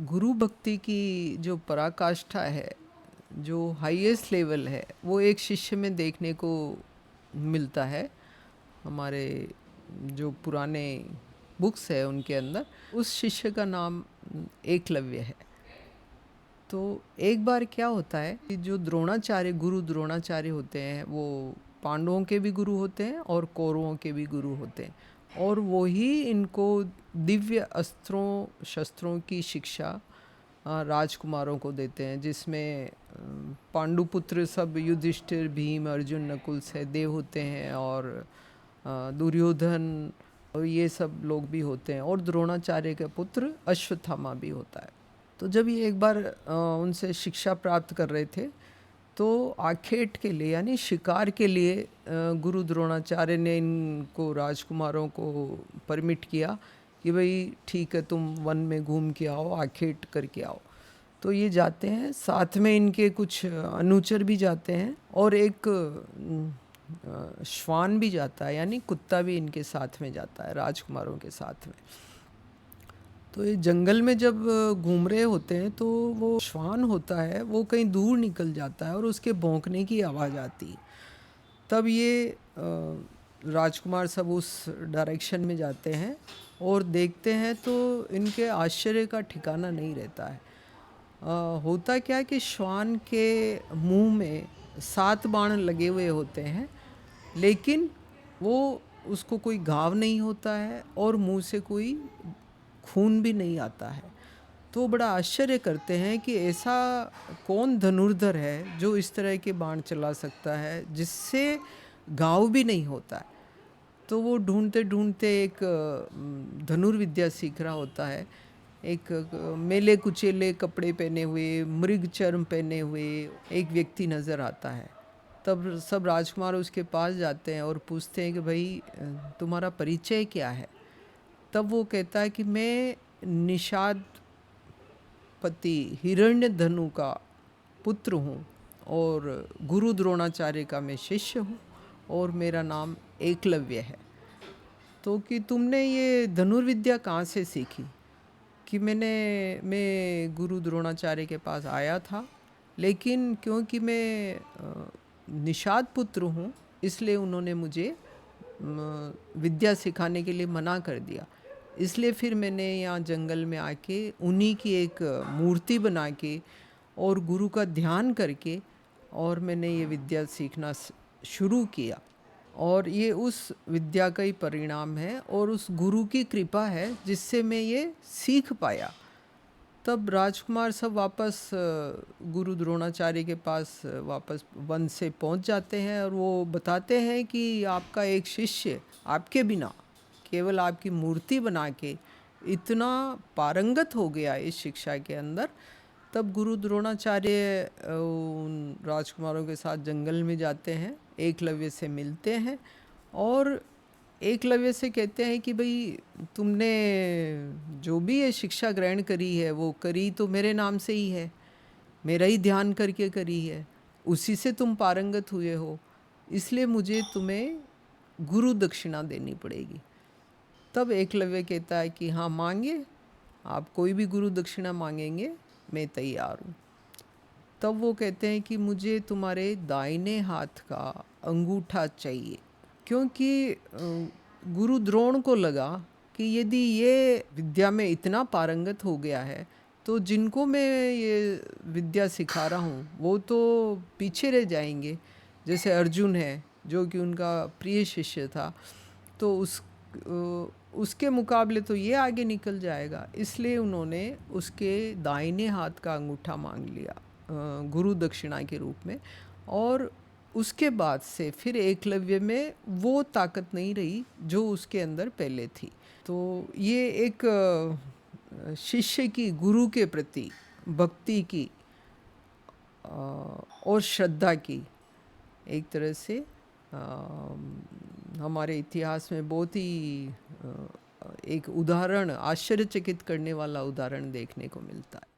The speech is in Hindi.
गुरु भक्ति की जो पराकाष्ठा है, जो हाईएस्ट लेवल है, वो एक शिष्य में देखने को मिलता है। हमारे जो पुराने बुक्स है उनके अंदर उस शिष्य का नाम एकलव्य है। तो एक बार क्या होता है कि जो द्रोणाचार्य गुरु द्रोणाचार्य होते हैं, वो पांडवों के भी गुरु होते हैं और कौरवों के भी गुरु होते हैं, और वो ही इनको दिव्य अस्त्रों शस्त्रों की शिक्षा राजकुमारों को देते हैं, जिसमें पांडुपुत्र सब युधिष्ठिर भीम अर्जुन नकुल सहदेव होते हैं, और दुर्योधन और ये सब लोग भी होते हैं, और द्रोणाचार्य का पुत्र अश्वत्थामा भी होता है। तो जब ये एक बार उनसे शिक्षा प्राप्त कर रहे थे, तो आखेट के लिए यानी शिकार के लिए गुरु द्रोणाचार्य ने इनको राजकुमारों को परमिट किया कि भाई ठीक है, तुम वन में घूम के आओ, आखेट करके आओ। तो ये जाते हैं, साथ में इनके कुछ अनुचर भी जाते हैं, और एक श्वान भी जाता है, यानी कुत्ता भी इनके साथ में जाता है, राजकुमारों के साथ में। तो ये जंगल में जब घूम रहे होते हैं, तो वो श्वान होता है वो कहीं दूर निकल जाता है और उसके भौंकने की आवाज़ आती है। तब ये राजकुमार सब उस डायरेक्शन में जाते हैं और देखते हैं, तो इनके आश्चर्य का ठिकाना नहीं रहता है। होता क्या है कि श्वान के मुंह में 7 बाण लगे हुए होते हैं, लेकिन वो उसको कोई घाव नहीं होता है और मुंह से कोई खून भी नहीं आता है। तो बड़ा आश्चर्य करते हैं कि ऐसा कौन धनुर्धर है जो इस तरह के बाण चला सकता है जिससे घाव भी नहीं होता है। तो वो ढूंढते ढूंढते एक धनुर्विद्या सीख रहा होता है। एक मेले कुचेले कपड़े पहने हुए, मृग चर्म पहने हुए एक व्यक्ति नज़र आता है। तब सब राजकुमार उसके पास जाते हैं और पूछते हैं कि भाई तुम्हारा परिचय क्या है। तब वो कहता है कि मैं निषाद पति हिरण्यधनु का पुत्र हूँ, और गुरु द्रोणाचार्य का मैं शिष्य हूँ, और मेरा नाम एकलव्य है। तो कि तुमने ये धनुर्विद्या कहाँ से सीखी? कि मैं गुरु द्रोणाचार्य के पास आया था, लेकिन क्योंकि मैं निषाद पुत्र हूँ, इसलिए उन्होंने मुझे विद्या सिखाने के लिए मना कर दिया। इसलिए फिर मैंने यहाँ जंगल में आके उन्हीं की एक मूर्ति बना के और गुरु का ध्यान करके और मैंने ये विद्या सीखना शुरू किया, और ये उस विद्या का ही परिणाम है और उस गुरु की कृपा है जिससे मैं ये सीख पाया। तब राजकुमार सब वापस गुरु द्रोणाचार्य के पास वापस वन से पहुंच जाते हैं, और वो बताते हैं कि आपका एक शिष्य आपके बिना केवल आपकी मूर्ति बना के इतना पारंगत हो गया इस शिक्षा के अंदर। तब गुरु द्रोणाचार्य उन राजकुमारों के साथ जंगल में जाते हैं, एकलव्य से मिलते हैं, और एकलव्य से कहते हैं कि भाई तुमने जो भी ये शिक्षा ग्रहण करी है वो करी तो मेरे नाम से ही है, मेरा ही ध्यान करके करी है, उसी से तुम पारंगत हुए हो, इसलिए मुझे तुम्हें गुरु दक्षिणा देनी पड़ेगी। तब एकलव्य कहता है कि हाँ मांगे, आप कोई भी गुरु दक्षिणा मांगेंगे मैं तैयार हूँ। तब वो कहते हैं कि मुझे तुम्हारे दाहिने हाथ का अंगूठा चाहिए, क्योंकि गुरु द्रोण को लगा कि यदि ये विद्या में इतना पारंगत हो गया है, तो जिनको मैं ये विद्या सिखा रहा हूँ वो तो पीछे रह जाएंगे। जैसे अर्जुन है जो कि उनका प्रिय शिष्य था, तो उसके मुकाबले तो ये आगे निकल जाएगा, इसलिए उन्होंने उसके दाहिने हाथ का अंगूठा मांग लिया गुरु दक्षिणा के रूप में। और उसके बाद से फिर एकलव्य में वो ताकत नहीं रही जो उसके अंदर पहले थी। तो ये एक शिष्य की गुरु के प्रति भक्ति की और श्रद्धा की एक तरह से हमारे इतिहास में बहुत ही एक उदाहरण, आश्चर्यचकित करने वाला उदाहरण देखने को मिलता है।